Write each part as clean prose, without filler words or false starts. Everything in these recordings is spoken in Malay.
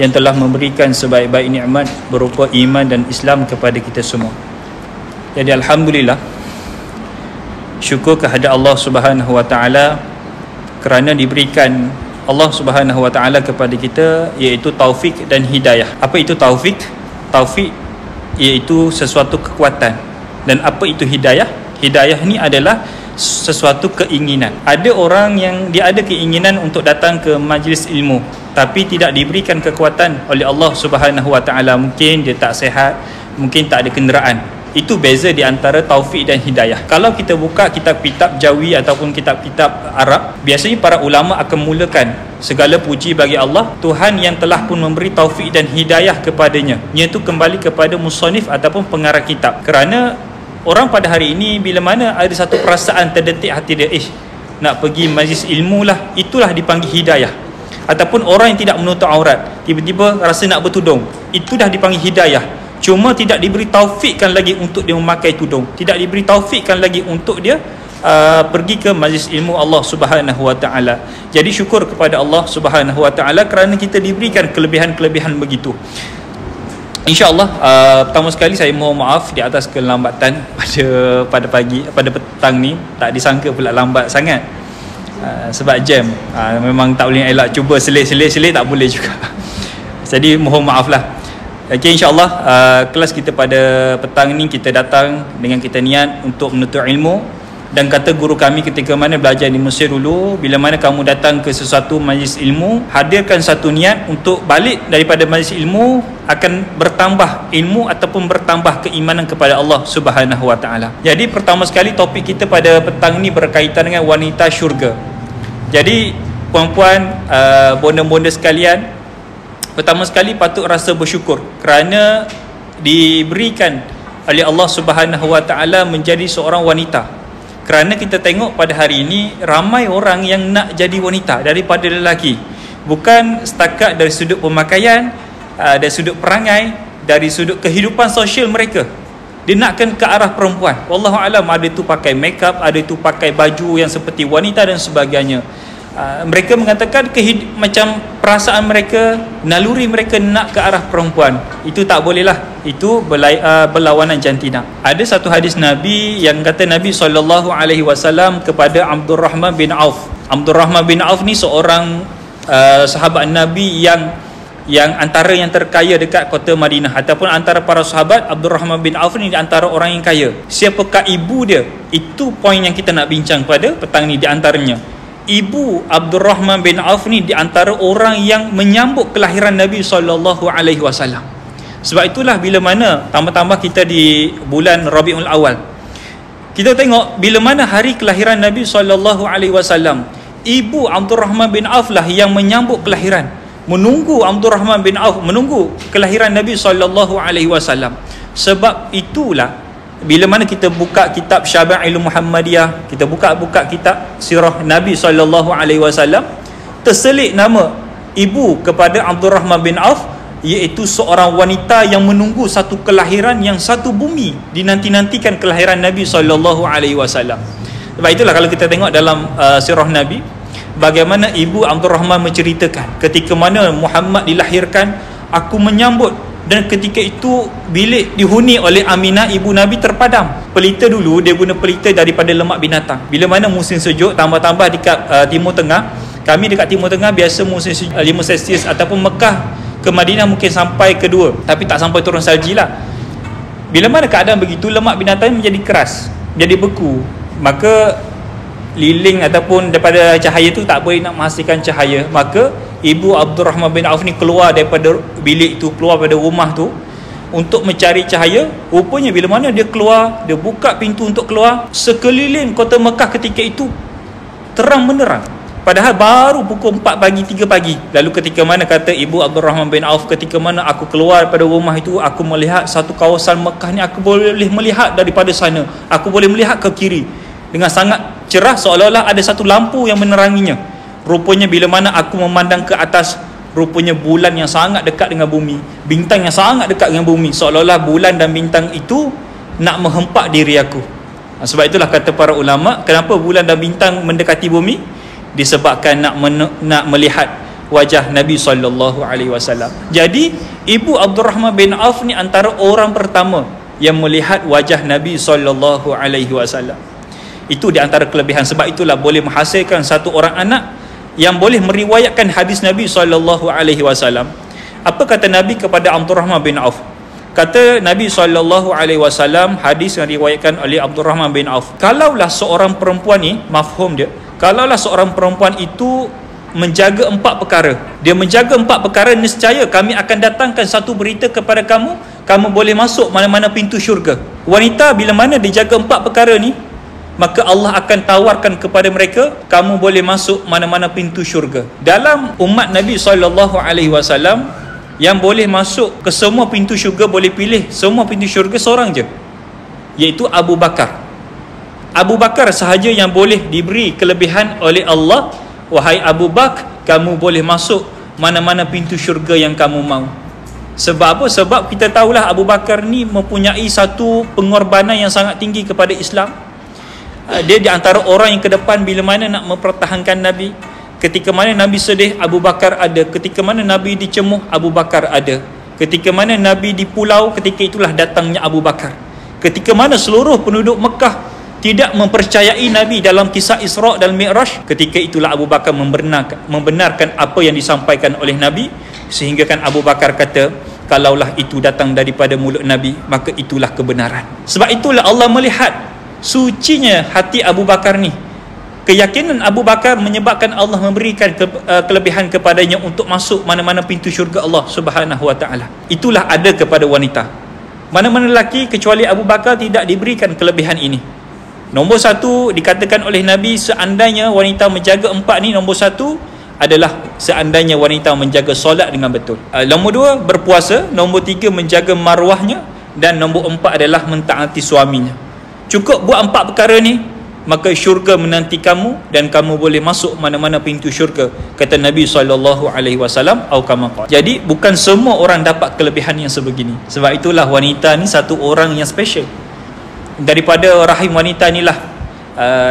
yang telah memberikan sebaik-baik nikmat berupa iman dan Islam kepada kita semua. Jadi alhamdulillah, syukur kehadrat Allah Subhanahu wa taala kerana diberikan Allah Subhanahu wa taala kepada kita iaitu taufik dan hidayah. Apa itu taufik? Taufik iaitu sesuatu kekuatan. Dan apa itu hidayah? Hidayah ni adalah sesuatu keinginan. Ada orang yang dia ada keinginan untuk datang ke majlis ilmu tapi tidak diberikan kekuatan oleh Allah Subhanahu wa taala. Mungkin dia tak sihat, mungkin tak ada kenderaan. Itu beza di antara taufik dan hidayah. Kalau kita buka kitab-kitab Jawi ataupun kitab-kitab Arab, biasanya para ulama akan mulakan segala puji bagi Allah, Tuhan yang telah pun memberi taufik dan hidayah kepadanya. Iaitu kembali kepada musannif ataupun pengarang kitab. Kerana orang pada hari ini bila mana ada satu perasaan terdetik hati dia, nak pergi majlis ilmu lah, itulah dipanggil hidayah. Ataupun orang yang tidak menutup aurat, tiba-tiba rasa nak bertudung, itu dah dipanggil hidayah. Cuma tidak diberi taufikkan lagi untuk dia memakai tudung, tidak diberi taufikkan lagi untuk dia pergi ke majlis ilmu Allah Subhanahu wa taala. Jadi syukur kepada Allah Subhanahu wa taala kerana kita diberikan kelebihan-kelebihan begitu. InsyaAllah pertama sekali saya mohon maaf di atas kelambatan pada petang ni. Tak disangka pula lambat sangat sebab jam. Memang tak boleh elak, cuba seleh-seleh tak boleh juga. Jadi mohon maaf lah. Okay, insyaAllah kelas kita pada petang ni kita datang dengan kita niat untuk menuntut ilmu. Dan kata guru kami ketika mana belajar di Mesir dulu, bila mana kamu datang ke sesuatu majlis ilmu, hadirkan satu niat untuk balik daripada majlis ilmu akan bertambah ilmu ataupun bertambah keimanan kepada Allah Subhanahu wa taala. Jadi pertama sekali topik kita pada petang ni berkaitan dengan wanita syurga. Jadi puan-puan, bonda-bonda sekalian, pertama sekali patut rasa bersyukur kerana diberikan oleh Allah Subhanahu wa taala menjadi seorang wanita. Kerana kita tengok pada hari ini ramai orang yang nak jadi wanita daripada lelaki. Bukan setakat dari sudut pemakaian, dari sudut perangai, dari sudut kehidupan sosial mereka. Dia nakkan ke arah perempuan. Wallahu alam, ada tu pakai makeup, ada tu pakai baju yang seperti wanita dan sebagainya. Mereka mengatakan macam perasaan mereka, naluri mereka nak ke arah perempuan. Itu tak boleh lah. Itu berlawanan jantina. Ada satu hadis Nabi yang kata Nabi SAW kepada Abdul Rahman bin Auf. Abdul Rahman bin Auf ni seorang sahabat Nabi yang antara yang terkaya dekat kota Madinah. Ataupun antara para sahabat, Abdul Rahman bin Auf ni di antara orang yang kaya. Siapakah ibu dia? Itu poin yang kita nak bincang pada petang ni. Di antaranya, ibu Abdul Rahman bin Auf ni di antara orang yang menyambut kelahiran Nabi SAW. Sebab itulah bila mana tambah-tambah kita di bulan Rabiul Awal, kita tengok bila mana hari kelahiran Nabi SAW, ibu Abdul Rahman bin Auf lah yang menyambut kelahiran, menunggu Abdul Rahman bin Auf, menunggu kelahiran Nabi SAW. Sebab itulah bila mana kita buka kitab Syama'il Muhammadiyah, kita buka kitab sirah Nabi SAW, terselit nama ibu kepada Abdul Rahman bin Auf, iaitu seorang wanita yang menunggu satu kelahiran yang satu bumi dinanti-nantikan kelahiran Nabi SAW. Sebab itulah kalau kita tengok dalam sirah Nabi, bagaimana ibu Abdul Rahman menceritakan ketika mana Muhammad dilahirkan, aku menyambut. Dan ketika itu bilik dihuni oleh Aminah ibu Nabi terpadam. Pelita dulu dia guna pelita daripada lemak binatang. Bila mana musim sejuk, tambah-tambah dekat Timur Tengah, kami dekat Timur Tengah biasa musim sejuk 5 Celsius, ataupun Mekah ke Madinah mungkin sampai ke 2, tapi tak sampai turun salji lah. Bila mana keadaan begitu, lemak binatang menjadi keras, jadi beku, maka liling ataupun daripada cahaya tu tak boleh nak menghasilkan cahaya. Maka ibu Abdul Rahman bin Auf ni keluar daripada bilik tu, keluar daripada rumah tu untuk mencari cahaya. Rupanya bila mana dia keluar, dia buka pintu untuk keluar, sekeliling kota Mekah ketika itu terang benderang, padahal baru pukul 4 pagi, 3 pagi. Lalu ketika mana kata ibu Abdul Rahman bin Auf, ketika mana aku keluar daripada rumah itu, aku melihat satu kawasan Mekah ni, aku boleh melihat daripada sana, aku boleh melihat ke kiri dengan sangat cerah, seolah-olah ada satu lampu yang meneranginya. Rupanya bila mana aku memandang ke atas, rupanya bulan yang sangat dekat dengan bumi, bintang yang sangat dekat dengan bumi, seolah-olah bulan dan bintang itu nak menghempak diri aku. Sebab itulah kata para ulama, kenapa bulan dan bintang mendekati bumi? Disebabkan nak melihat wajah Nabi SAW. Jadi ibu Abdurrahman bin Auf ni antara orang pertama yang melihat wajah Nabi SAW. Itu di antara kelebihan. Sebab itulah boleh menghasilkan satu orang anak yang boleh meriwayatkan hadis Nabi SAW. Apa kata Nabi kepada Abdurrahman bin Auf? Kata Nabi SAW, hadis yang diriwayatkan oleh Abdurrahman bin Auf, kalaulah seorang perempuan ni, mafhum dia, kalaulah seorang perempuan itu menjaga 4 perkara, dia menjaga 4 perkara, nescaya kami akan datangkan satu berita kepada kamu, kamu boleh masuk mana-mana pintu syurga. Wanita bila mana dia jaga 4 perkara ni, maka Allah akan tawarkan kepada mereka, kamu boleh masuk mana-mana pintu syurga. Dalam umat Nabi SAW, yang boleh masuk ke semua pintu syurga, boleh pilih semua pintu syurga seorang je, iaitu Abu Bakar. Abu Bakar sahaja yang boleh diberi kelebihan oleh Allah, wahai Abu Bakar, kamu boleh masuk mana-mana pintu syurga yang kamu mahu. Sebab apa? Sebab kita tahulah Abu Bakar ni mempunyai satu pengorbanan yang sangat tinggi kepada Islam. Dia di antara orang yang ke depan bila mana nak mempertahankan Nabi. Ketika mana Nabi sedih, Abu Bakar ada. Ketika mana Nabi dicemuh, Abu Bakar ada. Ketika mana Nabi di pulau, ketika itulah datangnya Abu Bakar. Ketika mana seluruh penduduk Mekah tidak mempercayai Nabi dalam kisah Isra' dan Mi'raj, ketika itulah Abu Bakar membenarkan apa yang disampaikan oleh Nabi. Sehingga kan Abu Bakar kata, kalaulah itu datang daripada mulut Nabi, maka itulah kebenaran. Sebab itulah Allah melihat sucinya hati Abu Bakar ni. Keyakinan Abu Bakar menyebabkan Allah memberikan kelebihan kepadanya untuk masuk mana-mana pintu syurga Allah Subhanahu wa taala. Itulah ada kepada wanita. Mana-mana lelaki kecuali Abu Bakar tidak diberikan kelebihan ini. Nombor 1 dikatakan oleh Nabi, seandainya wanita menjaga 4 ni, nombor 1 adalah seandainya wanita menjaga solat dengan betul. Nombor 2 berpuasa, nombor 3 menjaga maruahnya, dan nombor 4 adalah mentaati suaminya. Cukup buat 4 perkara ni, maka syurga menanti kamu dan kamu boleh masuk mana-mana pintu syurga, kata Nabi SAW, atau kama qala. Jadi bukan semua orang dapat kelebihan yang sebegini. Sebab itulah wanita ni satu orang yang special. Daripada rahim wanita inilah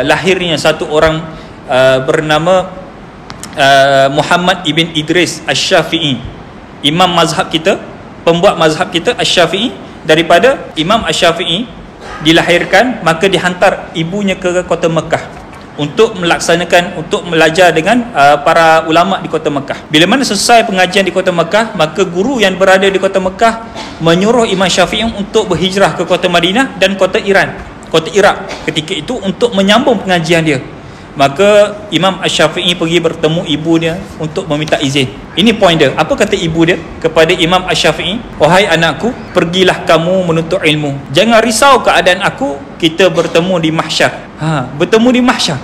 lahirnya satu orang bernama Muhammad ibn Idris Asy-Syafi'i, imam mazhab kita, pembuat mazhab kita Asy-Syafi'i. Daripada Imam Asy-Syafi'i dilahirkan, maka dihantar ibunya ke kota Mekah untuk melaksanakan, untuk belajar dengan para ulama di kota Mekah. Bila mana selesai pengajian di kota Mekah, maka guru yang berada di kota Mekah menyuruh Imam Syafi'i untuk berhijrah ke kota Madinah dan kota Iraq ketika itu untuk menyambung pengajian dia. Maka Imam Asy-Syafi'i pergi bertemu ibunya untuk meminta izin. Ini poin dia. Apa kata ibu dia kepada Imam Asy-Syafi'i? Wahai anakku, pergilah kamu menuntut ilmu. Jangan risau keadaan aku, kita bertemu di mahsyar. Bertemu di mahsyar.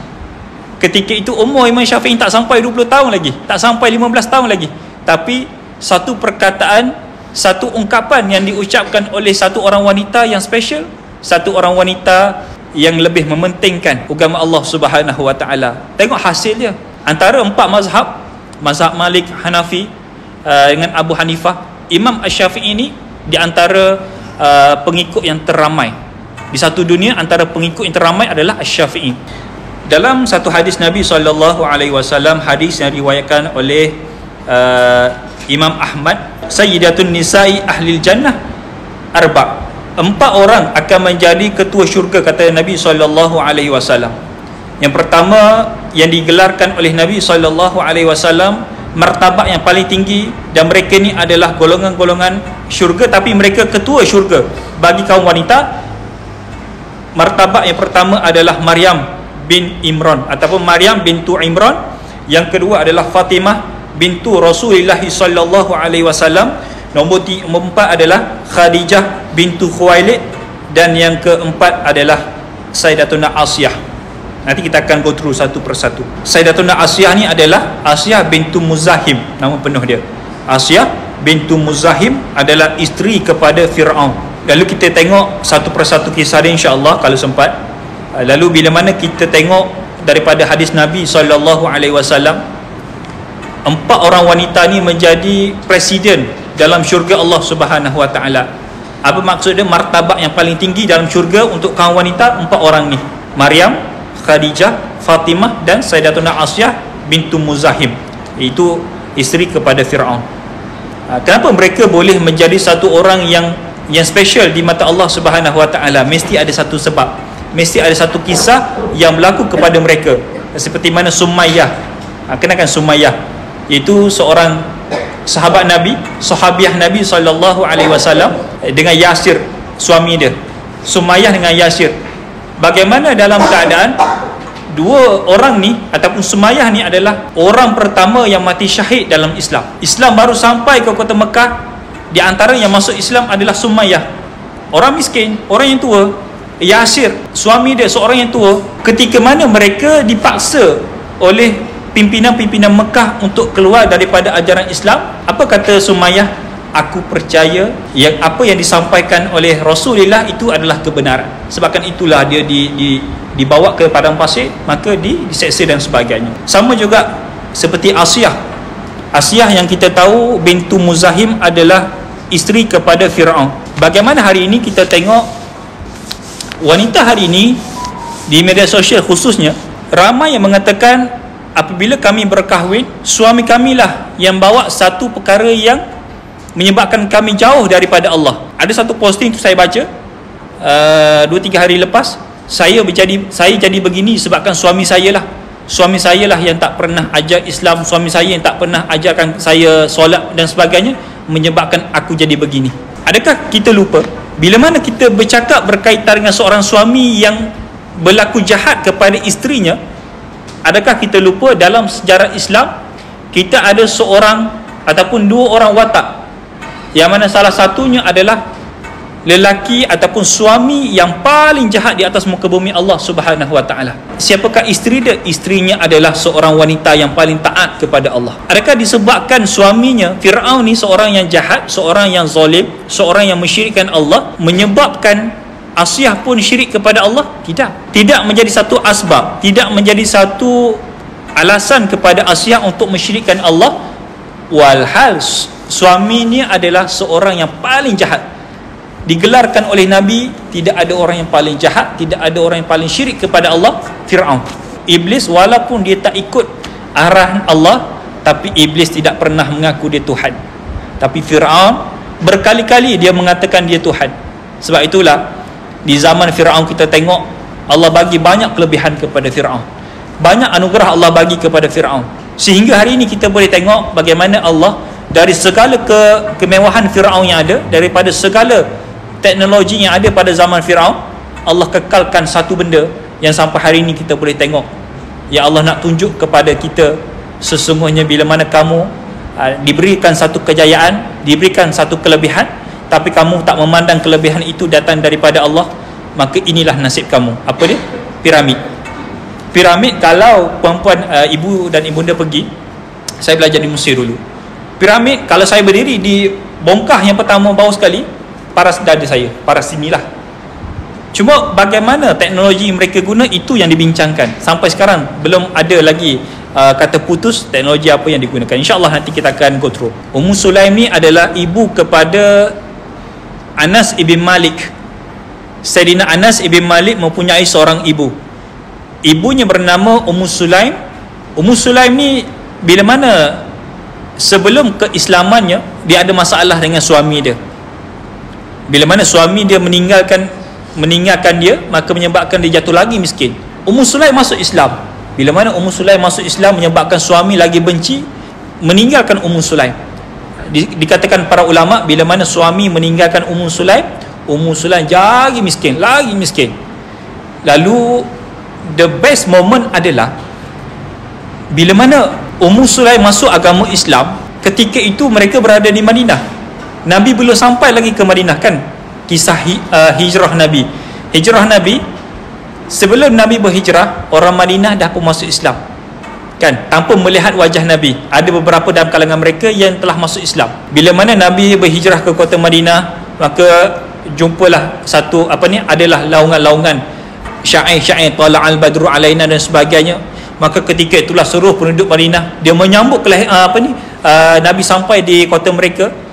Ketika itu umur Imam Syafi'i tak sampai 20 tahun lagi, tak sampai 15 tahun lagi. Tapi satu perkataan, satu ungkapan yang diucapkan oleh satu orang wanita yang special, satu orang wanita yang lebih mementingkan agama Allah Subhanahu wa taala. Tengok hasil dia. Antara 4 mazhab, mazhab Malik, Hanafi dengan Abu Hanifah, Imam Asy-Syafi'i ini di antara pengikut yang terramai di satu dunia. Antara pengikut yang terramai adalah Asy-Syafi'i. Dalam satu hadis Nabi SAW, hadis yang diriwayatkan oleh Imam Ahmad, Sayyidatun Nisa'i Ahlil Jannah Arba', 4 orang akan menjadi ketua syurga, kata Nabi SAW. Yang pertama yang digelarkan oleh Nabi SAW, martabat yang paling tinggi, dan mereka ni adalah golongan-golongan syurga, tapi mereka ketua syurga bagi kaum wanita. Martabat yang pertama adalah Maryam bin Imran ataupun Maryam bintu Imran. Yang kedua adalah Fatimah bintu Rasulullah SAW. Nombor 4 adalah Khadijah bintu Khuwailid, dan yang keempat adalah Sayyidatuna Asiyah. Nanti kita akan go through satu persatu. Sayyidatuna Asiyah ni adalah Asiyah bintu Muzahim, nama penuh dia. Asiyah bintu Muzahim adalah isteri kepada Fir'aun. Lalu kita tengok satu persatu kisah dia insya-Allah kalau sempat. Lalu bila mana kita tengok daripada hadis Nabi SAW, 4 orang wanita ni menjadi presiden dalam syurga Allah Subhanahu wa taala. Apa maksud dia? Martabat yang paling tinggi dalam syurga untuk kaum wanita, 4 orang ni. Maryam, Khadijah, Fatimah dan Sayyidatuna Asiyah bintu Muzahim. Itu isteri kepada Firaun. Kenapa mereka boleh menjadi satu orang yang special di mata Allah Subhanahu Wa Taala? Mesti ada satu sebab, mesti ada satu kisah yang berlaku kepada mereka. Seperti mana Sumayyah, kenalkan Sumayyah, iaitu seorang sahabat Nabi, sahabiah Nabi SAW dengan Yasir, suami dia. Sumayyah dengan Yasir, bagaimana dalam keadaan dua orang ni ataupun Sumayyah ni adalah orang pertama yang mati syahid dalam Islam. Islam baru sampai ke kota Mekah. Di antara yang masuk Islam adalah Sumayyah, orang miskin, orang yang tua. Yasir, suami dia seorang yang tua. Ketika mana mereka dipaksa oleh pimpinan-pimpinan Mekah untuk keluar daripada ajaran Islam, apa kata Sumayyah? Aku percaya yang apa yang disampaikan oleh Rasulullah itu adalah kebenaran. Sebabkan itulah dia dibawa ke padang pasir, maka diseksa dan sebagainya. Sama juga seperti Asiyah yang kita tahu bintu Muzahim adalah isteri kepada Firaun. Bagaimana hari ini kita tengok wanita hari ini di media sosial khususnya, ramai yang mengatakan apabila kami berkahwin, suami kamilah yang bawa satu perkara yang menyebabkan kami jauh daripada Allah. Ada satu posting tu saya baca 2-3 hari lepas, saya jadi begini sebabkan suami saya lah yang tak pernah ajar Islam, suami saya yang tak pernah ajarkan saya solat dan sebagainya, menyebabkan aku jadi begini. Adakah kita lupa bila mana kita bercakap berkaitan dengan seorang suami yang berlaku jahat kepada isterinya, adakah kita lupa dalam sejarah Islam kita ada seorang ataupun dua orang watak, yang mana salah satunya adalah lelaki ataupun suami yang paling jahat di atas muka bumi Allah Subhanahu Wa Taala. Siapakah isteri dia? Isterinya adalah seorang wanita yang paling taat kepada Allah. Adakah disebabkan suaminya Firaun ni seorang yang jahat, seorang yang zalim, seorang yang mensyirikkan Allah, menyebabkan Asiyah pun syirik kepada Allah? Tidak menjadi satu asbab, tidak menjadi satu alasan kepada Asiyah untuk mensyirikkan Allah, walhal suaminya adalah seorang yang paling jahat. Digelarkan oleh Nabi, tidak ada orang yang paling jahat, tidak ada orang yang paling syirik kepada Allah, Firaun. Iblis walaupun dia tak ikut arahan Allah, tapi Iblis tidak pernah mengaku dia Tuhan. Tapi Firaun berkali-kali dia mengatakan dia Tuhan. Sebab itulah di zaman Firaun kita tengok Allah bagi banyak kelebihan kepada Firaun, banyak anugerah Allah bagi kepada Firaun, sehingga hari ini kita boleh tengok bagaimana Allah dari segala kemewahan Firaun yang ada, daripada segala teknologi yang ada pada zaman Firaun, Allah kekalkan satu benda yang sampai hari ini kita boleh tengok. Ya Allah nak tunjuk kepada kita, sesungguhnya bila mana kamu diberikan satu kejayaan, diberikan satu kelebihan, tapi kamu tak memandang kelebihan itu datang daripada Allah, maka inilah nasib kamu. Apa dia? Piramid, kalau puan-puan, ibu dan ibunda pergi, saya belajar di Mesir dulu. Piramid, kalau saya berdiri di bongkah yang pertama bawah sekali, paras dada saya, paras sinilah. Cuma bagaimana teknologi mereka guna, itu yang dibincangkan. Sampai sekarang belum ada lagi kata putus teknologi apa yang digunakan. InsyaAllah nanti kita akan go through. Ummu Sulaim ni adalah ibu kepada Anas ibn Malik. Sayyidina Anas ibn Malik mempunyai seorang ibu. Ibunya bernama Ummu Sulaim. Ummu Sulaim ni bila mana sebelum keislamannya, dia ada masalah dengan suami dia. Bila mana suami dia meninggalkan dia, maka menyebabkan dia jatuh lagi miskin. Ummu Sulaim masuk Islam. Bila mana Ummu Sulaim masuk Islam, menyebabkan suami lagi benci, meninggalkan Ummu Sulaim. Dikatakan para ulama, bila mana suami meninggalkan Ummu Sulaim lagi miskin. Lalu the best moment adalah bila mana Ummu Sulaim masuk agama Islam. Ketika itu mereka berada di Madinah. Nabi belum sampai lagi ke Madinah, kan? Kisah hijrah Nabi. Sebelum Nabi berhijrah, orang Madinah dah pun masuk Islam, kan? Tanpa melihat wajah Nabi. Ada beberapa dalam kalangan mereka yang telah masuk Islam. Bila mana Nabi berhijrah ke kota Madinah, maka jumpalah satu adalah laungan-laungan syair tala'al badru alaina dan sebagainya. Maka ketika itulah seluruh penduduk Madinah dia menyambut Nabi sampai di kota mereka.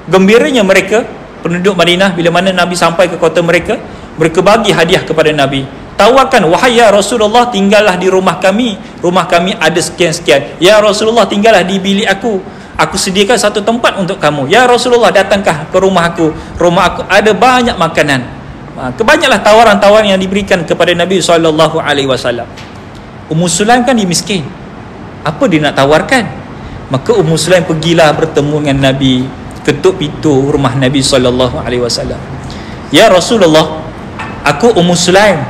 Gembiranya mereka, penduduk Madinah, bila mana Nabi sampai ke kota mereka, mereka bagi hadiah kepada Nabi. Tawarkan, wahai ya Rasulullah, tinggallah di rumah kami ada sekian-sekian. Ya Rasulullah, tinggallah di bilik aku, aku sediakan satu tempat untuk kamu. Ya Rasulullah, datangkah ke rumah aku ada banyak makanan. Kebanyaklah tawaran-tawaran yang diberikan kepada Nabi SAW. Ummu Sulaim kan dia miskin, apa dia nak tawarkan? Maka Ummu Sulaim pergilah bertemu dengan Nabi, ketuk pintu rumah Nabi SAW. Ya Rasulullah, aku Ummu Sulaim,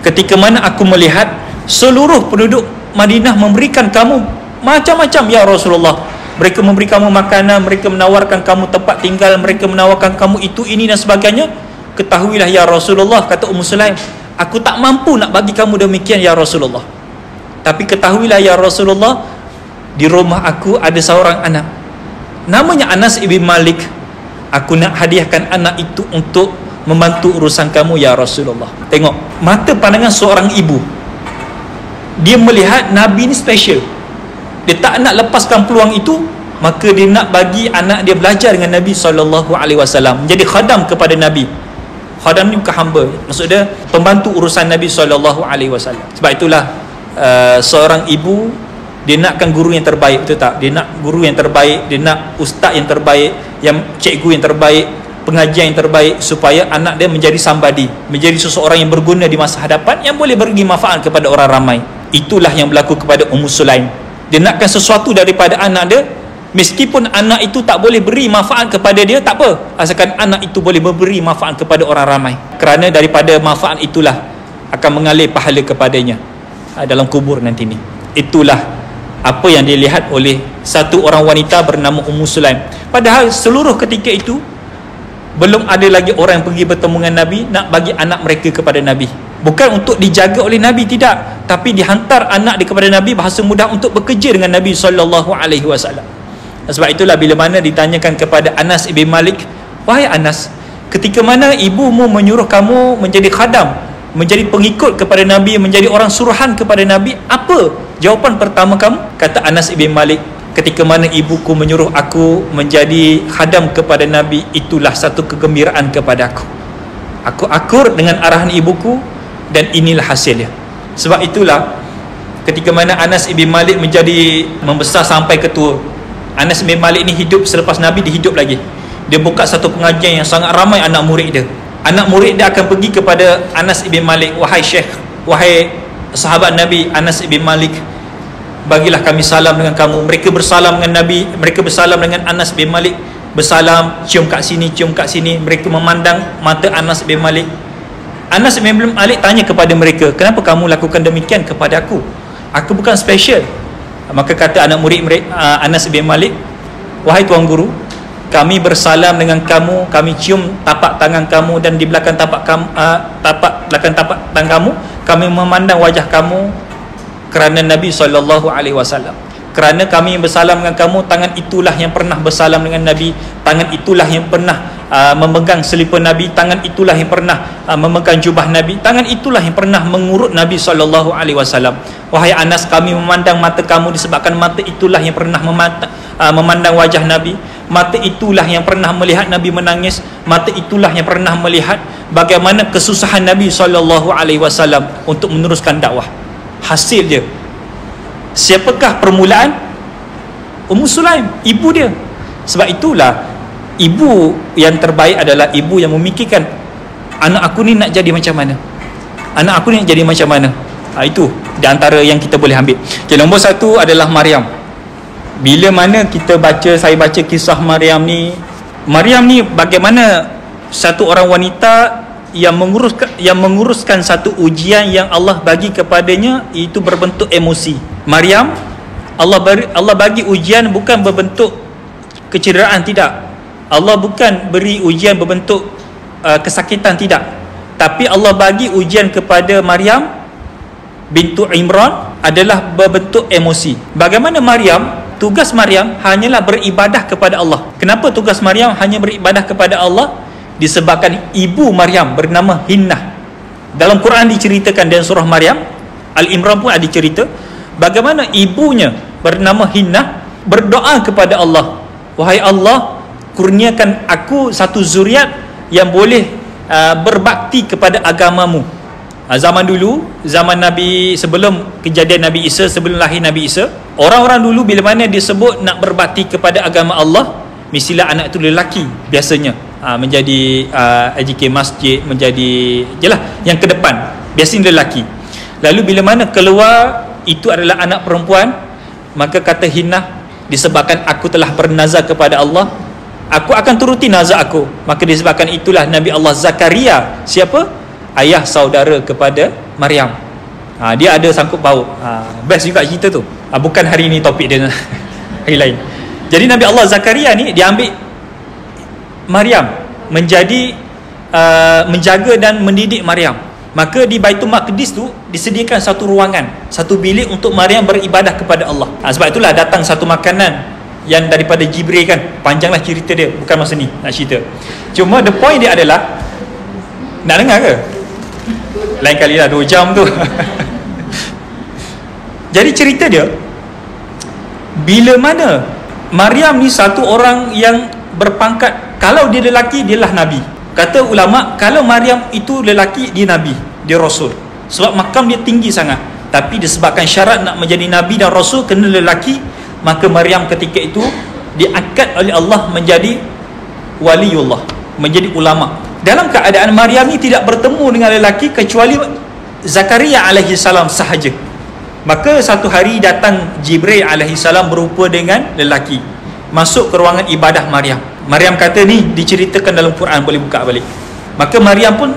ketika mana aku melihat seluruh penduduk Madinah memberikan kamu macam-macam ya Rasulullah. Mereka memberi kamu makanan, mereka menawarkan kamu tempat tinggal, mereka menawarkan kamu itu, ini dan sebagainya. Ketahuilah ya Rasulullah, kata Ummu Sulaim, aku tak mampu nak bagi kamu demikian ya Rasulullah. Tapi ketahuilah ya Rasulullah, di rumah aku ada seorang anak, namanya Anas ibn Malik. Aku nak hadiahkan anak itu untuk membantu urusan kamu ya Rasulullah. Tengok mata pandangan seorang ibu, dia melihat Nabi ni special, dia tak nak lepaskan peluang itu. Maka dia nak bagi anak dia belajar dengan Nabi SAW, menjadi khadam kepada Nabi. Khadam ni bukan hamba, maksud dia pembantu urusan Nabi SAW. Sebab itulah seorang ibu, dia nakkan guru yang terbaik, betul tak? Dia nak guru yang terbaik, dia nak ustaz yang terbaik, yang cikgu yang terbaik, pengajian yang terbaik, supaya anak dia menjadi somebody, menjadi seseorang yang berguna di masa hadapan, yang boleh beri manfaat kepada orang ramai. Itulah yang berlaku kepada Ummu Sulaim. Dia nakkan sesuatu daripada anak dia, meskipun anak itu tak boleh beri manfaat kepada dia, tak apa, asalkan anak itu boleh memberi manfaat kepada orang ramai, kerana daripada manfaat itulah akan mengalir pahala kepadanya dalam kubur nanti ni. Itulah apa yang dilihat oleh satu orang wanita bernama Ummu Sulaim. Padahal seluruh ketika itu belum ada lagi orang yang pergi bertemu dengan Nabi nak bagi anak mereka kepada Nabi. Bukan untuk dijaga oleh Nabi, tidak, tapi dihantar anak dia kepada Nabi, bahasa mudah, untuk bekerja dengan Nabi SAW. Sebab itulah bila mana ditanyakan kepada Anas ibn Malik, wahai Anas, ketika mana ibumu menyuruh kamu menjadi khadam, menjadi pengikut kepada Nabi, menjadi orang suruhan kepada Nabi, apa jawapan pertama kamu? Kata Anas ibn Malik, ketika mana ibuku menyuruh aku menjadi khadam kepada Nabi, itulah satu kegembiraan kepada aku. Aku akur dengan arahan ibuku, dan inilah hasilnya. Sebab itulah ketika mana Anas ibn Malik menjadi membesar sampai ketua, Anas ibn Malik ni hidup selepas Nabi, dia hidup lagi. Dia buka satu pengajian yang sangat ramai anak murid dia. Anak murid dia akan pergi kepada Anas ibn Malik, wahai Syekh, wahai sahabat Nabi Anas ibn Malik, bagilah kami salam dengan kamu. Mereka bersalam dengan Nabi, mereka bersalam dengan Anas bin Malik, bersalam, cium kat sini, cium kat sini. Mereka memandang mata Anas bin Malik. Anas bin Malik tanya kepada mereka, kenapa kamu lakukan demikian kepada aku? Aku bukan special. Maka kata anak murid Anas bin Malik, wahai tuan guru, kami bersalam dengan kamu, kami cium tapak tangan kamu, dan di belakang tapak tangan kamu, kami memandang wajah kamu kerana Nabi SAW. Kerana kami bersalam dengan kamu, tangan itulah yang pernah bersalam dengan Nabi, tangan itulah yang pernah memegang selipar Nabi, tangan itulah yang pernah memegang jubah Nabi, tangan itulah yang pernah mengurut Nabi SAW. Wahai Anas, kami memandang mata kamu disebabkan mata itulah yang pernah memandang wajah Nabi, mata itulah yang pernah melihat Nabi menangis, mata itulah yang pernah melihat bagaimana kesusahan Nabi SAW untuk meneruskan dakwah. Hasil dia, siapakah permulaan? Ummu Sulaim, ibu dia. Sebab itulah ibu yang terbaik adalah ibu yang memikirkan, anak aku ni nak jadi macam mana, anak aku ni nak jadi macam mana. Itu di antara yang kita boleh ambil. Okay, nombor satu adalah Maryam. Bila mana kita baca, saya baca kisah Maryam ni bagaimana satu orang wanita yang menguruskan satu ujian yang Allah bagi kepadanya, itu berbentuk emosi. Maryam, Allah bagi ujian bukan berbentuk kecederaan, tidak. Allah bukan beri ujian berbentuk kesakitan, tidak. Tapi Allah bagi ujian kepada Maryam bintu Imran adalah berbentuk emosi. Bagaimana Maryam, tugas Maryam hanyalah beribadah kepada Allah. Kenapa tugas Maryam hanya beribadah kepada Allah? Disebabkan ibu Maryam bernama Hinnah. Dalam Quran diceritakan, dalam surah Maryam, Al-Imran pun ada cerita bagaimana ibunya bernama Hinnah berdoa kepada Allah, wahai Allah, kurniakan aku satu zuriat yang boleh berbakti kepada agamamu. Zaman dulu, zaman Nabi, sebelum kejadian Nabi Isa, sebelum lahir Nabi Isa, orang-orang dulu bila mana dia sebut nak berbakti kepada agama Allah, mestilah anak itu lelaki biasanya, menjadi AJK masjid, menjadi jelah yang ke depan, biasanya lelaki. Lalu bila mana keluar itu adalah anak perempuan, maka kata Hinnah, disebabkan aku telah bernazar kepada Allah, aku akan turuti nazar aku. Maka disebabkan itulah Nabi Allah Zakaria, siapa? Ayah saudara kepada Maryam. Dia ada sangkut paut. Best juga cerita tu. Bukan hari ni topik dia, hari lain. Jadi Nabi Allah Zakaria ni dia ambil Maryam menjadi menjaga dan mendidik Maryam. Maka di Baitul Maqdis tu disediakan satu ruangan, satu bilik untuk Maryam beribadah kepada Allah. Sebab itulah datang satu makanan yang daripada Jibril kan. Panjanglah cerita dia, bukan masa ni nak cerita. Cuma the point dia adalah, nak dengar ke? Lain kali lah 2 jam tu. Jadi cerita dia, bila mana Maryam ni satu orang yang berpangkat, kalau dia lelaki dialah Nabi. Kata ulama, kalau Maryam itu lelaki, dia Nabi, dia Rasul. Sebab makam dia tinggi sangat. Tapi disebabkan syarat nak menjadi Nabi dan Rasul kena lelaki, maka Maryam ketika itu diangkat oleh Allah menjadi waliullah, menjadi ulama. Dalam keadaan Maryam ni tidak bertemu dengan lelaki kecuali Zakaria alaihi salam sahaja. Maka satu hari datang Jibril alaihi salam berupa dengan lelaki, masuk ke ruangan ibadah Maryam. Maryam kata, ni diceritakan dalam Quran, boleh buka balik. Maka Maryam pun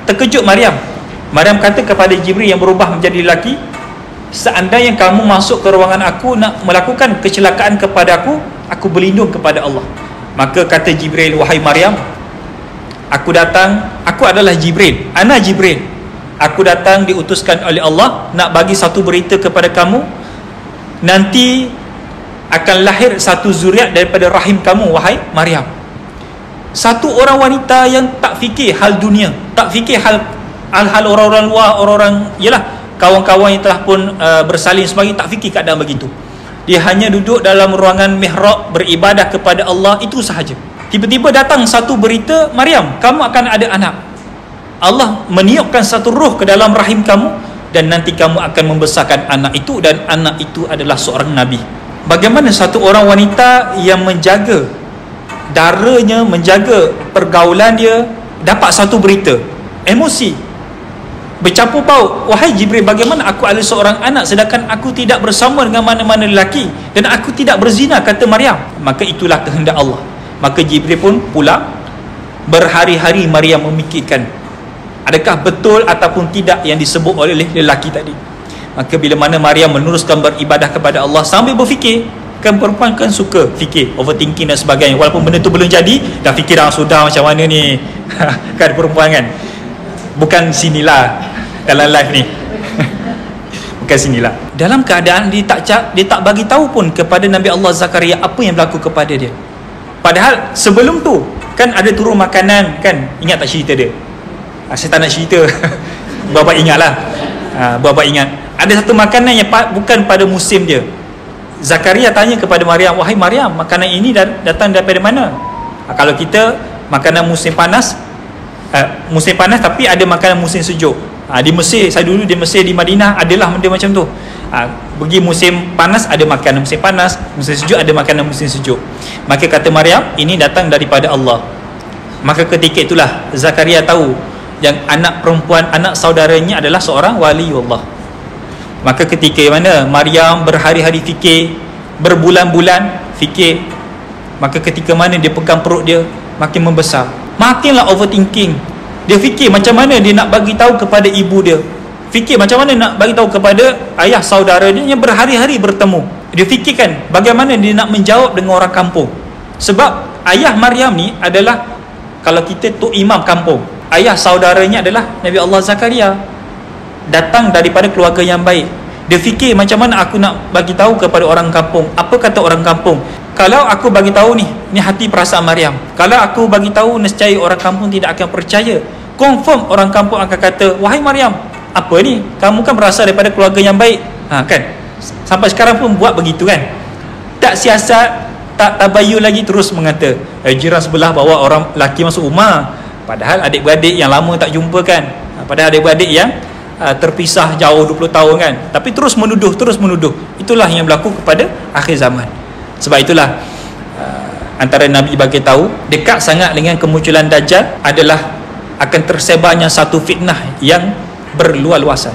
terkejut. Maryam kata kepada Jibril yang berubah menjadi lelaki, seandainya kamu masuk ke ruangan aku nak melakukan kecelakaan kepada aku berlindung kepada Allah. Maka kata Jibril, wahai Maryam, aku datang, aku adalah Jibril, ana Jibril, aku datang diutuskan oleh Allah nak bagi satu berita kepada kamu. Nanti akan lahir satu zuriat daripada rahim kamu, wahai Maryam. Satu orang wanita yang tak fikir hal dunia, tak fikir hal orang-orang luar, orang-orang, yalah, kawan-kawan yang telah pun bersalin sebagainya, tak fikir keadaan begitu. Dia hanya duduk dalam ruangan mihrab beribadah kepada Allah, itu sahaja. Tiba-tiba datang satu berita, Maryam, kamu akan ada anak. Allah meniupkan satu roh ke dalam rahim kamu, dan nanti kamu akan membesarkan anak itu, dan anak itu adalah seorang Nabi. Bagaimana satu orang wanita yang menjaga darahnya, menjaga pergaulan dia, dapat satu berita, emosi, bercampur baur. Wahai Jibril, bagaimana aku ada seorang anak sedangkan aku tidak bersama dengan mana-mana lelaki, dan aku tidak berzina, kata Maryam. Maka itulah kehendak Allah. Maka Jibril pun pulang. Berhari-hari Maryam memikirkan adakah betul ataupun tidak yang disebut oleh lelaki tadi. Maka bila mana Maryam meneruskan beribadah kepada Allah sambil berfikir, kan perempuan kan suka fikir, overthinking dan sebagainya, walaupun benda tu belum jadi dah fikir dah, sudah macam mana ni. Kan perempuan kan, bukan sinilah dalam live ni. Bukan sinilah. Dalam keadaan dia tak bagi tahu pun kepada Nabi Allah Zakaria apa yang berlaku kepada dia. Padahal sebelum tu kan ada turun makanan kan. Ingat tak cerita dia? Saya tak nak cerita. Bapak ingatlah. Bapak ingat ada satu makanan yang bukan pada musim dia. Zakaria tanya kepada Maryam, wahai Maryam, makanan ini datang daripada mana? Kalau kita makanan musim panas, tapi ada makanan musim sejuk. Di Mesir, saya dulu di Mesir, di Madinah adalah benda macam tu. Pergi musim panas ada makanan musim panas, musim sejuk ada makanan musim sejuk. Maka kata Maryam, ini datang daripada Allah. Maka ketika itulah Zakaria tahu yang anak perempuan, anak saudaranya adalah seorang waliullah. Maka ketika mana Maryam berhari-hari fikir, berbulan-bulan fikir, maka ketika mana dia pegang perut dia, makin membesar, makinlah overthinking. Dia fikir macam mana dia nak bagi tahu kepada ibu dia, fikir macam mana nak bagi tahu kepada ayah saudara dia yang berhari-hari bertemu. Dia fikirkan bagaimana dia nak menjawab dengan orang kampung. Sebab ayah Maryam ni adalah, kalau kita tok imam kampung, ayah saudaranya adalah Nabi Allah Zakaria, datang daripada keluarga yang baik. Dia fikir macam mana aku nak bagi tahu kepada orang kampung. Apa kata orang kampung? Kalau aku bagi tahu ni hati perasaan Maryam. Kalau aku bagi tahu, nescaya orang kampung tidak akan percaya. Confirm orang kampung akan kata, wahai Maryam, apa ni? Kamu kan berasal daripada keluarga yang baik. Kan? Sampai sekarang pun buat begitu kan? Tak siasat, tak tabayun lagi, terus mengata jiran sebelah bawa orang lelaki masuk rumah. Padahal adik-beradik yang lama tak jumpa kan. Pada adik-beradik yang terpisah jauh 20 tahun kan, tapi terus menuduh. Itulah yang berlaku kepada akhir zaman. Sebab itulah antara Nabi bagi tahu dekat sangat dengan kemunculan Dajjal adalah akan tersebarnya satu fitnah yang berluas-luasan.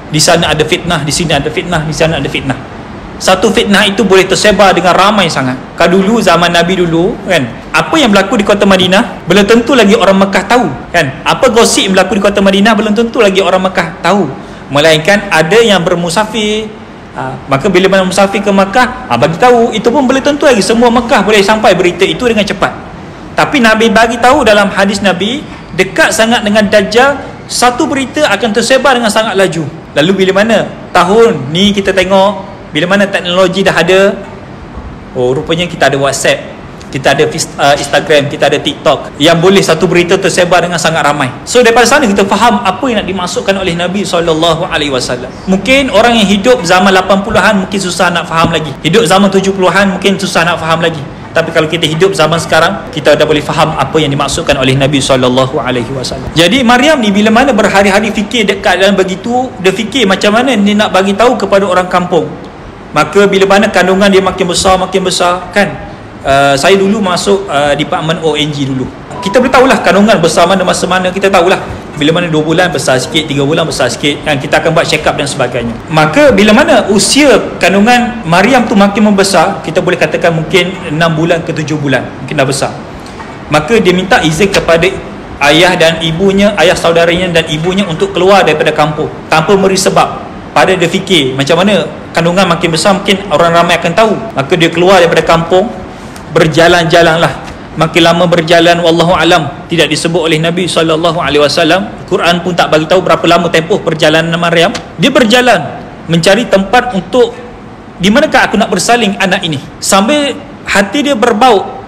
Di sana ada fitnah, di sini ada fitnah, di sana ada fitnah. Satu fitnah itu boleh tersebar dengan ramai sangat. Kalau dulu zaman Nabi dulu kan, apa yang berlaku di kota Madinah belum tentu lagi orang Mekah tahu kan. Apa gosip yang berlaku di kota Madinah belum tentu lagi orang Mekah tahu, melainkan ada yang bermusafir. Maka bila mana musafir ke Mekah, bagi tahu, itu pun boleh tentu lagi semua Mekah boleh sampai berita itu dengan cepat. Tapi Nabi bagi tahu dalam hadis Nabi, dekat sangat dengan Dajjal, satu berita akan tersebar dengan sangat laju. Lalu bila mana tahun ni kita tengok, bila mana teknologi dah ada, rupanya kita ada WhatsApp, kita ada Instagram, kita ada TikTok, yang boleh satu berita tersebar dengan sangat ramai. So daripada sana kita faham apa yang nak dimaksudkan oleh Nabi SAW. Mungkin orang yang hidup zaman 80-an mungkin susah nak faham lagi, hidup zaman 70-an mungkin susah nak faham lagi. Tapi kalau kita hidup zaman sekarang, kita dah boleh faham apa yang dimaksudkan oleh Nabi SAW. Jadi Maryam ni bila mana berhari-hari fikir dekat dalam begitu, dia fikir macam mana dia nak bagi tahu kepada orang kampung. Maka bila mana kandungan dia makin besar kan. Saya dulu masuk department ONG dulu. Kita boleh tahulah kandungan besar mana masa mana, kita tahulah. Bila mana 2 bulan besar sikit, 3 bulan besar sikit kan, kita akan buat check up dan sebagainya. Maka bila mana usia kandungan Maryam tu makin membesar, kita boleh katakan mungkin 6 bulan ke 7 bulan, mungkin dah besar. Maka dia minta izin kepada ayah dan ibunya, ayah saudaranya dan ibunya untuk keluar daripada kampung tanpa memberi sebab. Pada dia fikir macam mana kandungan makin besar mungkin orang ramai akan tahu. Maka dia keluar daripada kampung, berjalan-jalanlah. Makin lama berjalan, wallahu alam, tidak disebut oleh Nabi SAW. Quran pun tak bagi tahu berapa lama tempoh perjalanan Maryam. Dia berjalan mencari tempat untuk di manakah aku nak bersalin anak ini. Sambil hati dia berbau,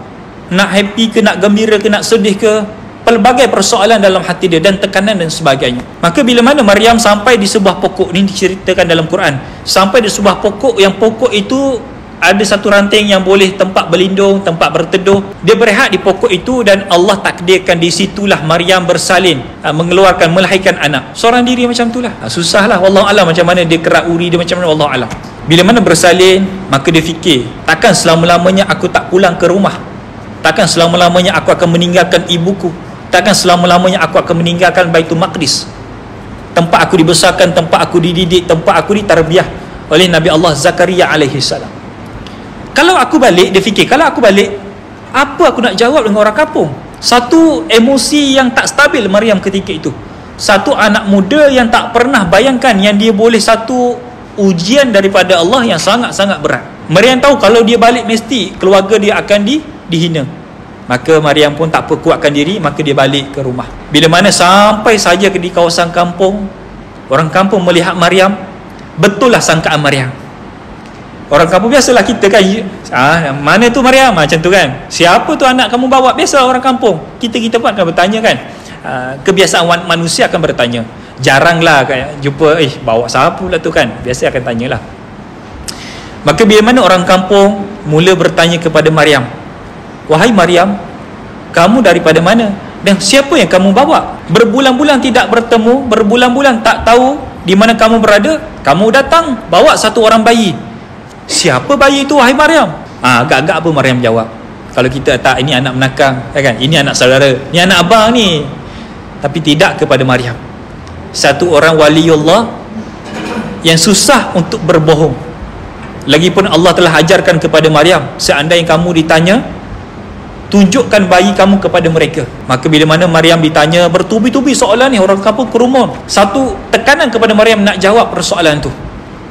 nak happy ke, nak gembira ke, nak sedih ke, pelbagai persoalan dalam hati dia dan tekanan dan sebagainya. Maka bila mana Maryam sampai di sebuah pokok, ni diceritakan dalam Quran, sampai di sebuah pokok yang pokok itu ada satu ranting yang boleh tempat berlindung, tempat berteduh. Dia berehat di pokok itu dan Allah takdirkan di situlah Maryam bersalin, mengeluarkan, melahirkan anak seorang diri macam itulah. Susahlah, wallahu alam macam mana dia kerak uri dia macam mana, wallahu alam. Bila mana bersalin, maka dia fikir, takkan selama-lamanya aku tak pulang ke rumah, takkan selama-lamanya aku akan meninggalkan ibuku, takkan selama-lamanya aku akan meninggalkan Baitul Maqdis, tempat aku dibesarkan, tempat aku dididik, tempat aku ditarbiyah oleh Nabi Allah Zakaria alaihi salam. Kalau aku balik, dia fikir, kalau aku balik, apa aku nak jawab dengan orang kampung? Satu emosi yang tak stabil Maryam ketika itu. Satu anak muda yang tak pernah bayangkan yang dia boleh satu ujian daripada Allah yang sangat-sangat berat. Maryam tahu kalau dia balik mesti keluarga dia akan dihina. Maka Maryam pun tak kuatkan diri, maka dia balik ke rumah. Bila mana sampai saja di kawasan kampung, orang kampung melihat Maryam, betul lah sangkaan Maryam. Orang kampung biasalah kita kan, mana tu Maryam, macam tu kan, siapa tu anak kamu bawa, biasa orang kampung, kita pun akan bertanya kan. Kebiasaan manusia akan bertanya. Jaranglah kan jumpa bawa siapa pula tu kan, biasa akan tanyalah. Maka bila mana orang kampung mula bertanya kepada Maryam, wahai Maryam, kamu daripada mana dan siapa yang kamu bawa? Berbulan-bulan tidak bertemu, berbulan-bulan tak tahu di mana kamu berada, kamu datang bawa satu orang bayi. Siapa bayi itu wahai Maryam? Agak-agak apa Maryam jawab? Kalau kita tak, ini anak menakang kan, ini anak saudara, ini anak abang ni. Tapi tidak kepada Maryam. Satu orang waliullah yang susah untuk berbohong. Lagipun Allah telah ajarkan kepada Maryam, seandainya kamu ditanya, tunjukkan bayi kamu kepada mereka. Maka bila mana Maryam ditanya, bertubi-tubi soalan ni, orang kampung kerumun. Satu tekanan kepada Maryam nak jawab persoalan tu.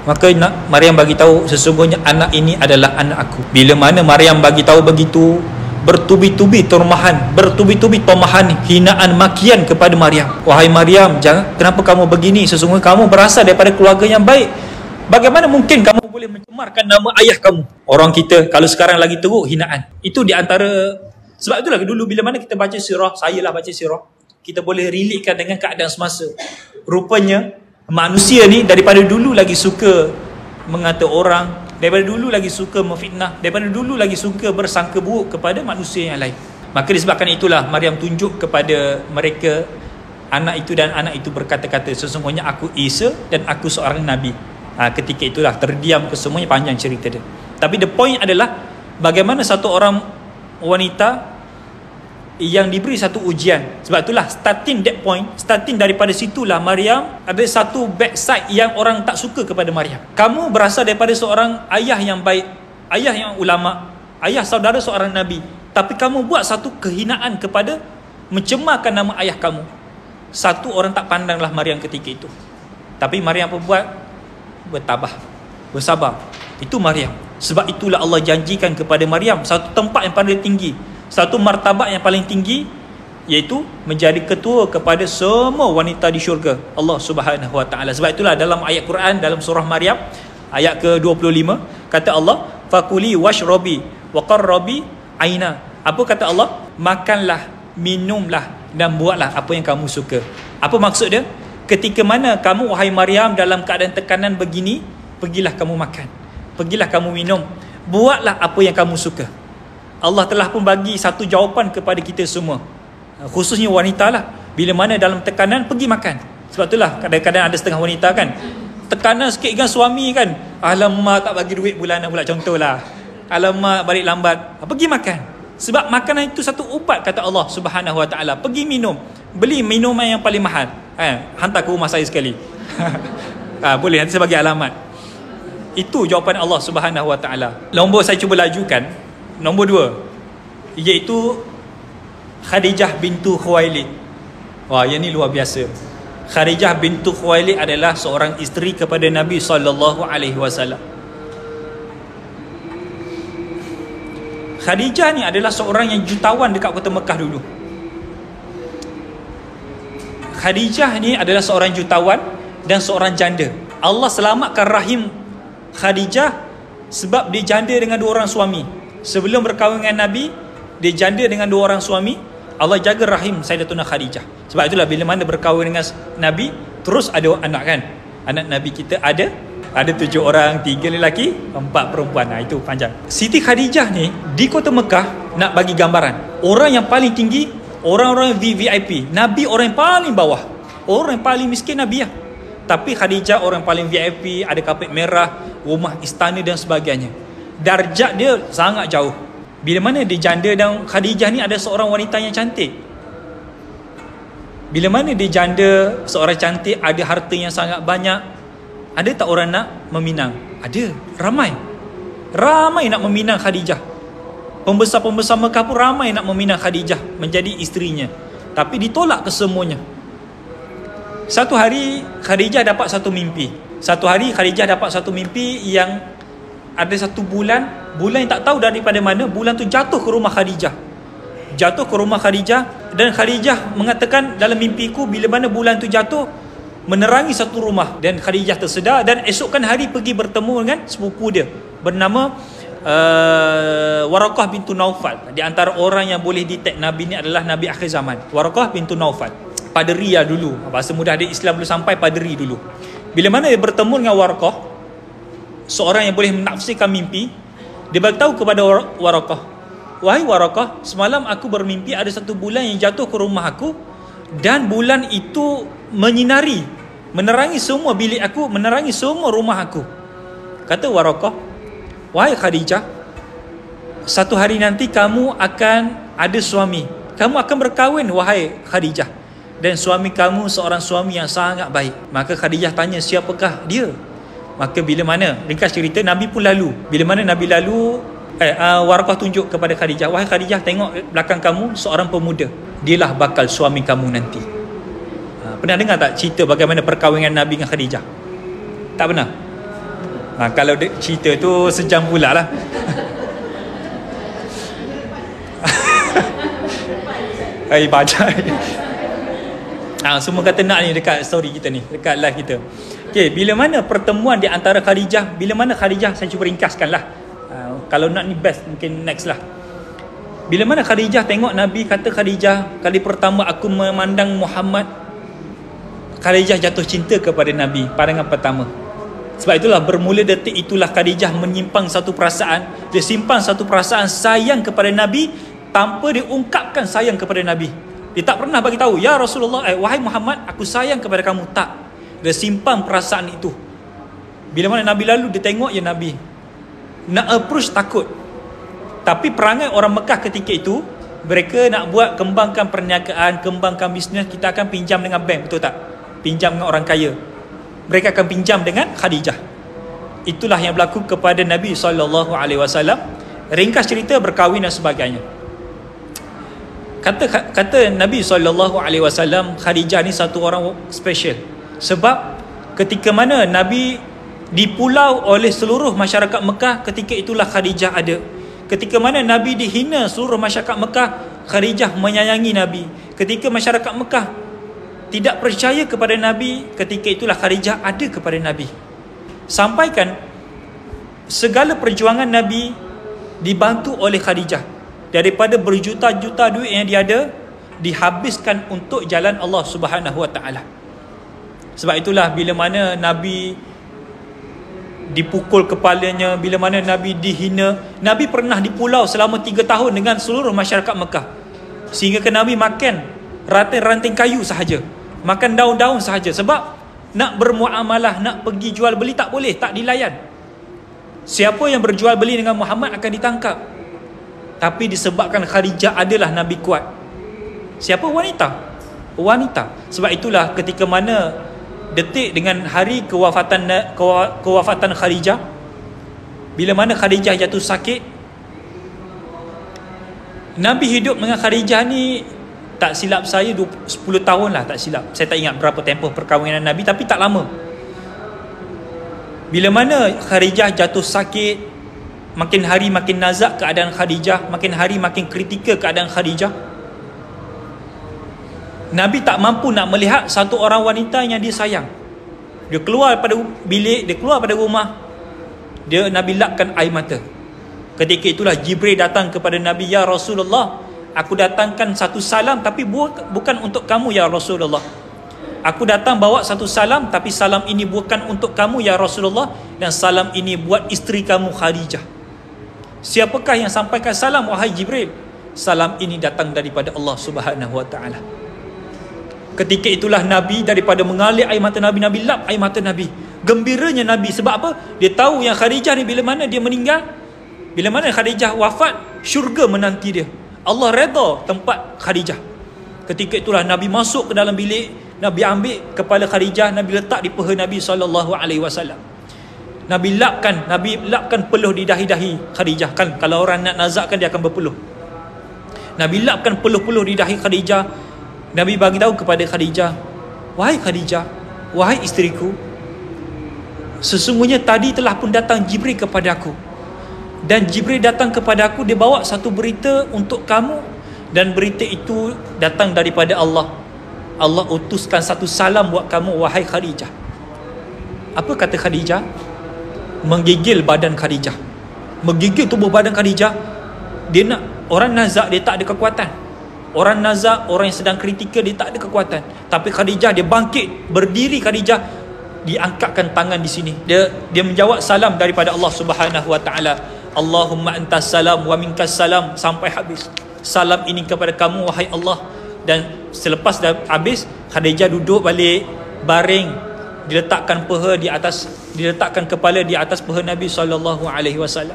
Maka Maryam bagi tahu, sesungguhnya anak ini adalah anak aku. Bila mana Maryam bagi tahu begitu, bertubi-tubi turmahan, bertubi-tubi tomahan, hinaan, makian kepada Maryam. Wahai Maryam, kenapa kamu begini? Sesungguhnya kamu berasal daripada keluarga yang baik. Bagaimana mungkin kamu boleh mencemarkan nama ayah kamu? Orang kita kalau sekarang lagi teruk, hinaan. Itu di antara, sebab itulah dulu bila mana kita baca sirah, saya lah baca sirah, kita boleh relatekan dengan keadaan semasa. Rupanya manusia ni daripada dulu lagi suka mengata orang, daripada dulu lagi suka memfitnah, daripada dulu lagi suka bersangka buruk kepada manusia yang lain. Maka disebabkan itulah Maryam tunjuk kepada mereka anak itu dan anak itu berkata-kata, sesungguhnya aku Isa dan aku seorang Nabi. Ketika itulah terdiam kesemuanya, panjang cerita dia. Tapi the point adalah bagaimana satu orang wanita yang diberi satu ujian. Sebab itulah starting that point, starting daripada situlah Maryam ada satu backside yang orang tak suka kepada Maryam. Kamu berasal daripada seorang ayah yang baik, ayah yang ulama, ayah saudara seorang Nabi, tapi kamu buat satu kehinaan kepada, mencemarkan nama ayah kamu. Satu orang tak pandanglah Maryam ketika itu. Tapi Maryam apa buat? Bertabah, bersabar. Itu Maryam. Sebab itulah Allah janjikan kepada Maryam satu tempat yang paling tinggi, satu martabat yang paling tinggi, iaitu menjadi ketua kepada semua wanita di syurga Allah Subhanahu Wa Taala. Sebab itulah dalam ayat Quran, dalam surah Maryam ayat ke-25, kata Allah, fakuli washrabi wa qarrabi aina. Apa kata Allah? Makanlah, minumlah dan buatlah apa yang kamu suka. Apa maksud dia? Ketika mana kamu wahai Maryam dalam keadaan tekanan begini, pergilah kamu makan, pergilah kamu minum, buatlah apa yang kamu suka. Allah telah pun bagi satu jawapan kepada kita semua, khususnya wanita lah. Bila mana dalam tekanan, pergi makan. Sebab itulah kadang-kadang ada setengah wanita kan, tekanan sikit dengan suami kan, alamak tak bagi duit bulanan pula, contohlah, alamak balik lambat, pergi makan. Sebab makanan itu satu ubat, kata Allah Subhanahu Wa Taala. Pergi minum, beli minuman yang paling mahal, hantar ke rumah saya sekali. Boleh, nanti saya bagi alamat. Itu jawapan Allah Subhanahu Wa Taala. Nombor saya cuba lajukan, nombor 2, iaitu Khadijah bintu Khuwailid. Wah, yang ni luar biasa. Khadijah bintu Khuwailid adalah seorang isteri kepada Nabi SAW. Khadijah ni adalah seorang yang jutawan dekat kota Mekah dulu. Khadijah ni adalah seorang jutawan dan seorang janda. Allah selamatkan rahim Khadijah sebab dia janda dengan 2 orang suami. Sebelum berkahwin dengan Nabi, dia janda dengan 2 orang suami. Allah jaga rahim Sayyidatuna Khadijah. Sebab itulah bila mana berkahwin dengan Nabi, terus ada anak kan. Anak Nabi kita ada 7 orang, 3 lelaki, 4 perempuan. Itu panjang. Siti Khadijah ni di kota Mekah, nak bagi gambaran, orang yang paling tinggi, orang-orang VIP. Nabi orang yang paling bawah, orang yang paling miskin Nabi lah. Tapi Khadijah orang paling VIP, ada kapet merah, rumah istana dan sebagainya. Darjat dia sangat jauh. Bila mana dia janda dan Khadijah ni ada seorang wanita yang cantik. Bila mana dia janda, seorang cantik, ada harta yang sangat banyak, ada tak orang nak meminang? Ada, ramai nak meminang Khadijah. Pembesar-pembesar Mekah pun ramai nak meminang Khadijah menjadi isterinya. Tapi ditolak kesemuanya. Satu hari Khadijah dapat satu mimpi. Yang ada satu bulan yang tak tahu daripada mana, bulan tu jatuh ke rumah Khadijah. Dan Khadijah mengatakan, dalam mimpiku bila mana bulan tu jatuh menerangi satu rumah. Dan Khadijah tersedar dan esokkan hari pergi bertemu dengan sepupu dia bernama Waraqah bintu Naufal. Di antara orang yang boleh detect Nabi ni adalah Nabi akhir zaman, Waraqah bintu Naufal. Paderi lah dulu, bahasa mudah dia, Islam belum sampai, paderi dulu. Bila mana dia bertemu dengan Waraqah, seorang yang boleh menafsirkan mimpi, dia beritahu kepada Waraqah, wahai Waraqah, semalam aku bermimpi ada satu bulan yang jatuh ke rumah aku, dan bulan itu menerangi semua bilik aku, menerangi semua rumah aku. Kata Waraqah, wahai Khadijah, satu hari nanti kamu akan ada suami, kamu akan berkahwin wahai Khadijah, dan suami kamu seorang suami yang sangat baik. Maka Khadijah tanya, siapakah dia? Maka bila mana, ringkas cerita, Nabi pun lalu. Bila mana Nabi lalu, Waraqah tunjuk kepada Khadijah, wahai Khadijah, tengok belakang kamu seorang pemuda, dialah bakal suami kamu nanti. Pernah dengar tak cerita bagaimana perkahwinan Nabi dengan Khadijah? Tak pernah? Kalau cerita tu sejam pula lah. Bajai. Semua kata nak ni dekat story kita ni, dekat live kita. Okay, bila mana pertemuan di antara Khadijah, saya cuba ringkaskan lah. Kalau nak ni best, mungkin next lah. Bila mana Khadijah tengok Nabi, kata Khadijah, kali pertama aku memandang Muhammad, Khadijah jatuh cinta kepada Nabi, pandangan pertama. Sebab itulah bermula detik itulah Khadijah menyimpan satu perasaan. Dia simpan satu perasaan sayang kepada Nabi tanpa dia ungkapkan sayang kepada Nabi. Dia tak pernah bagi tahu, ya Rasulullah, wahai Muhammad, aku sayang kepada kamu. Tak. Dia simpan perasaan itu. Bila mana Nabi lalu, dia tengok ya Nabi nak approach takut. Tapi perangai orang Mekah ketika itu, mereka nak buat kembangkan perniagaan, kembangkan bisnes, kita akan pinjam dengan bank, betul tak? Pinjam dengan orang kaya. Mereka akan pinjam dengan Khadijah. Itulah yang berlaku kepada Nabi SAW. Ringkas cerita, berkahwin dan sebagainya. Kata Nabi SAW, Khadijah ni satu orang special. Sebab ketika mana Nabi dipulau oleh seluruh masyarakat Mekah, ketika itulah Khadijah ada. Ketika mana Nabi dihina seluruh masyarakat Mekah, Khadijah menyayangi Nabi. Ketika masyarakat Mekah tidak percaya kepada Nabi, ketika itulah Khadijah ada kepada Nabi. Sampaikan segala perjuangan Nabi dibantu oleh Khadijah. Daripada berjuta-juta duit yang dia ada, dihabiskan untuk jalan Allah Subhanahu Wa Taala. Sebab itulah bila mana Nabi dipukul kepalanya, bila mana Nabi dihina, Nabi pernah di pulau selama 3 tahun dengan seluruh masyarakat Mekah. Sehingga ke Nabi makan ranting-ranting kayu sahaja, makan daun-daun sahaja. Sebab nak bermuamalah, nak pergi jual beli tak boleh, tak dilayan. Siapa yang berjual beli dengan Muhammad akan ditangkap. Tapi disebabkan Khadijah adalah Nabi kuat. Siapa? Wanita. Sebab itulah ketika mana detik dengan hari kewafatan Khadijah, bila mana Khadijah jatuh sakit, Nabi hidup dengan Khadijah ni, tak silap saya 10 tahun lah, tak silap. Saya tak ingat berapa tempoh perkahwinan Nabi, tapi tak lama. Bila mana Khadijah jatuh sakit, makin hari makin nazak keadaan Khadijah, makin hari makin kritikal keadaan Khadijah. Nabi tak mampu nak melihat satu orang wanita yang dia sayang. Dia keluar pada bilik, dia keluar pada rumah, Nabi lapkan air mata. Ketika itulah Jibril datang kepada Nabi, ya Rasulullah, aku datangkan satu salam, tapi bukan untuk kamu ya Rasulullah. Aku datang bawa satu salam, tapi salam ini bukan untuk kamu ya Rasulullah, dan salam ini buat isteri kamu Khadijah. Siapakah yang sampaikan salam, wahai Jibril? Salam ini datang daripada Allah Subhanahu Wa Taala. Ketika itulah Nabi daripada mengalir air mata Nabi, Nabi lap air mata Nabi. Gembiranya Nabi, sebab apa? Dia tahu yang Khadijah ni bila mana dia meninggal, bila mana Khadijah wafat, syurga menanti dia. Allah redha tempat Khadijah. Ketika itulah Nabi masuk ke dalam bilik, Nabi ambil kepala Khadijah, Nabi letak di paha Nabi SAW. Nabi lapkan peluh di dahi-dahi Khadijah. Kan kalau orang nak nazakkan, dia akan berpeluh. Nabi lapkan peluh-peluh di dahi Khadijah. Nabi bagi tahu kepada Khadijah, wahai Khadijah, wahai isteriku, sesungguhnya tadi telah pun datang Jibril kepada aku. Dan Jibril datang kepada aku, dia bawa satu berita untuk kamu, dan berita itu datang daripada Allah. Allah utuskan satu salam buat kamu, wahai Khadijah. Apa kata Khadijah? Menggigil badan Khadijah, menggigil tubuh badan Khadijah. Dia nak, orang nazak dia tak ada kekuatan. Orang nazak, orang yang sedang kritikal, dia tak ada kekuatan. Tapi Khadijah, dia bangkit, berdiri Khadijah, diangkatkan tangan di sini. Dia menjawab salam daripada Allah Subhanahu Wa Taala. Allahumma antas salam wa minkas salam, sampai habis. Salam ini kepada kamu wahai Allah. Dan selepas dah habis, Khadijah duduk balik, baring, diletakkan kepala di atas paha Nabi SAW.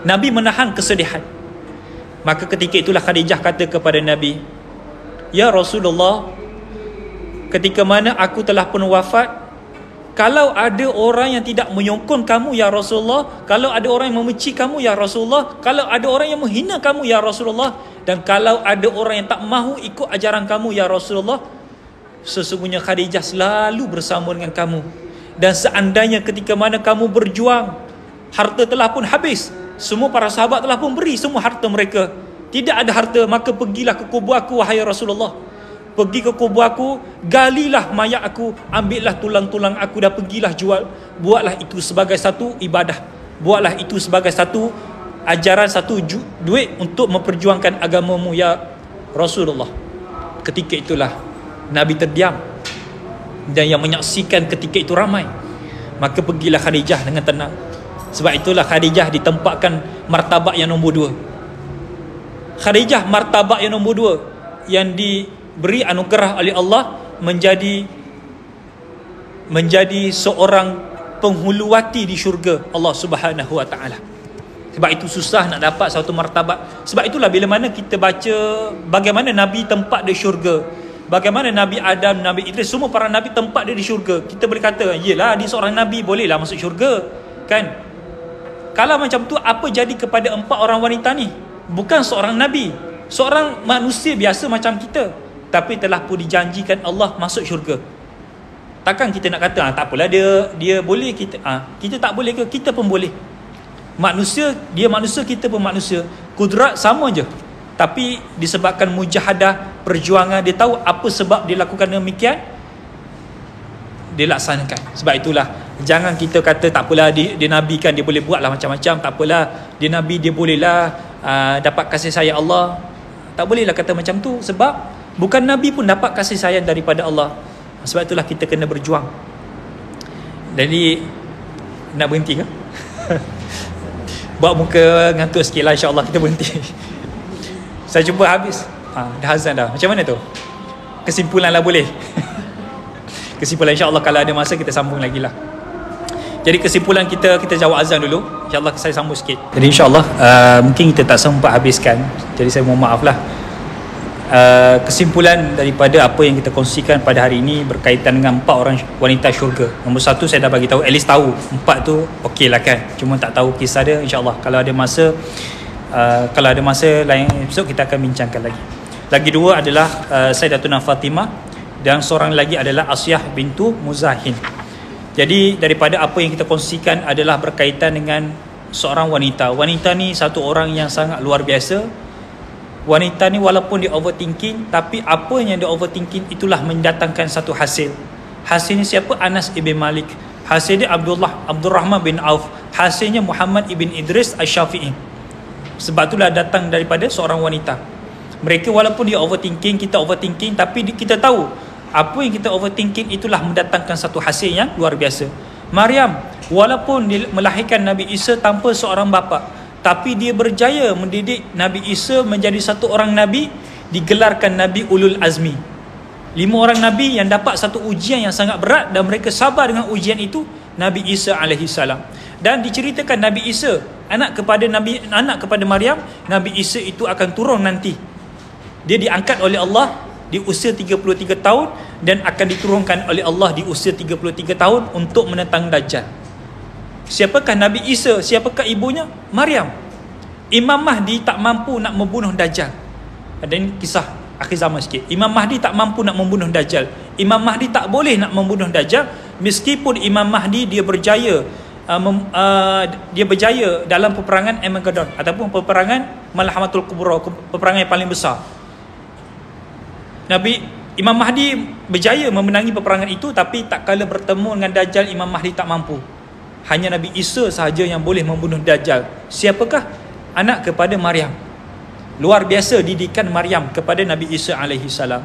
Nabi menahan kesedihan. Maka ketika itulah Khadijah kata kepada Nabi, ya Rasulullah, ketika mana aku telah pun wafat, kalau ada orang yang tidak menyokong kamu ya Rasulullah, kalau ada orang yang membenci kamu ya Rasulullah, kalau ada orang yang menghina kamu ya Rasulullah, dan kalau ada orang yang tak mahu ikut ajaran kamu ya Rasulullah, sesungguhnya Khadijah selalu bersama dengan kamu. Dan seandainya ketika mana kamu berjuang, harta telah pun habis, semua para sahabat telah pun beri semua harta mereka, tidak ada harta, maka pergilah ke kubur aku wahai Rasulullah. Pergi ke kubur aku, galilah mayat aku, ambillah tulang-tulang aku dan pergilah jual. Buatlah itu sebagai satu ibadah, buatlah itu sebagai satu ajaran, satu duit untuk memperjuangkan agamamu ya Rasulullah. Ketika itulah Nabi terdiam, dan yang menyaksikan ketika itu ramai. Maka pergilah Khadijah dengan tenang. Sebab itulah Khadijah ditempatkan martabat yang nombor 2. Khadijah martabat yang nombor 2. yang diberi anugerah oleh Allah menjadi seorang penghuluwati di syurga Allah Subhanahu wa taala. Sebab itu susah nak dapat satu martabat. Sebab itulah bila mana kita baca bagaimana Nabi tempat di syurga, bagaimana Nabi Adam, Nabi Idris, semua para Nabi tempat dia di syurga, kita boleh kata, yelah dia seorang Nabi, bolehlah masuk syurga. Kan? Kalau macam tu, apa jadi kepada 4 orang wanita ni? Bukan seorang Nabi, seorang manusia biasa macam kita, tapi telah pun dijanjikan Allah masuk syurga. Takkan kita nak kata, tak apalah dia boleh, kita tak boleh ke? Kita pun boleh. Manusia, dia manusia, kita pun manusia. Kudrat sama je. Tapi disebabkan mujahadah, perjuangan, dia tahu apa sebab dia lakukan demikian, dia laksanakan. Sebab itulah, jangan kita kata tak apalah dia Nabi kan, dia boleh buatlah macam-macam, tak apalah dia Nabi, dia bolehlah dapat kasih sayang Allah. Tak bolehlah kata macam tu, sebab bukan Nabi pun dapat kasih sayang daripada Allah. Sebab itulah kita kena berjuang. Jadi nak berhenti ke? Buat muka ngantuk sikit lah, insyaAllah kita berhenti. Saya cuba habis. Dah azan dah. Macam mana tu? Kesimpulan lah boleh. Kesimpulan, insyaAllah kalau ada masa kita sambung lagi lah. Jadi kesimpulan kita jawab azan dulu. InsyaAllah saya sambung sikit. Jadi insyaAllah mungkin kita tak sempat habiskan, jadi saya mohon maaf lah. Kesimpulan daripada apa yang kita kongsikan pada hari ini berkaitan dengan 4 orang wanita syurga. Nombor 1 saya dah bagi tahu, at least tahu 4 tu okey lah kan, cuma tak tahu kisah dia. InsyaAllah kalau ada masa lain episod kita akan bincangkan lagi. Lagi 2 adalah Sayyidatuna Fatimah, dan seorang lagi adalah Asyah bintu Muzahin. Jadi daripada apa yang kita kongsikan adalah berkaitan dengan seorang wanita. Wanita ni satu orang yang sangat luar biasa. Wanita ni walaupun dia overthinking, tapi apa yang dia overthinking itulah mendatangkan satu hasil. Hasilnya siapa? Anas ibn Malik. Hasilnya Abdurrahman bin Auf. Hasilnya Muhammad ibn Idris Asy-Syafi'i. Sebab itulah datang daripada seorang wanita. Mereka walaupun dia overthinking, kita overthinking, tapi kita tahu apa yang kita overthinking itulah mendatangkan satu hasil yang luar biasa. Maryam walaupun dia melahirkan Nabi Isa tanpa seorang bapa, tapi dia berjaya mendidik Nabi Isa menjadi satu orang Nabi, digelarkan Nabi Ulul Azmi. 5 orang Nabi yang dapat satu ujian yang sangat berat, dan mereka sabar dengan ujian itu. Nabi Isa alaihissalam. Dan diceritakan Nabi Isa anak kepada Maryam, Nabi Isa itu akan turun nanti. Dia diangkat oleh Allah di usia 33 tahun dan akan diturunkan oleh Allah di usia 33 tahun untuk menentang Dajjal. Siapakah Nabi Isa? Siapakah ibunya? Maryam. Imam Mahdi tak mampu nak membunuh Dajjal. Ada ini kisah akhir zaman sikit. Imam Mahdi tak mampu nak membunuh Dajjal. Imam Mahdi tak boleh nak membunuh Dajjal, meskipun Imam Mahdi dia berjaya dalam peperangan Armageddon ataupun peperangan Malhamatul Kubra, peperangan yang paling besar. Imam Mahdi berjaya memenangi peperangan itu, tapi tak kala bertemu dengan Dajjal, Imam Mahdi tak mampu. Hanya Nabi Isa sahaja yang boleh membunuh Dajjal. Siapakah? Anak kepada Maryam. Luar biasa didikan Maryam kepada Nabi Isa alaihissalam.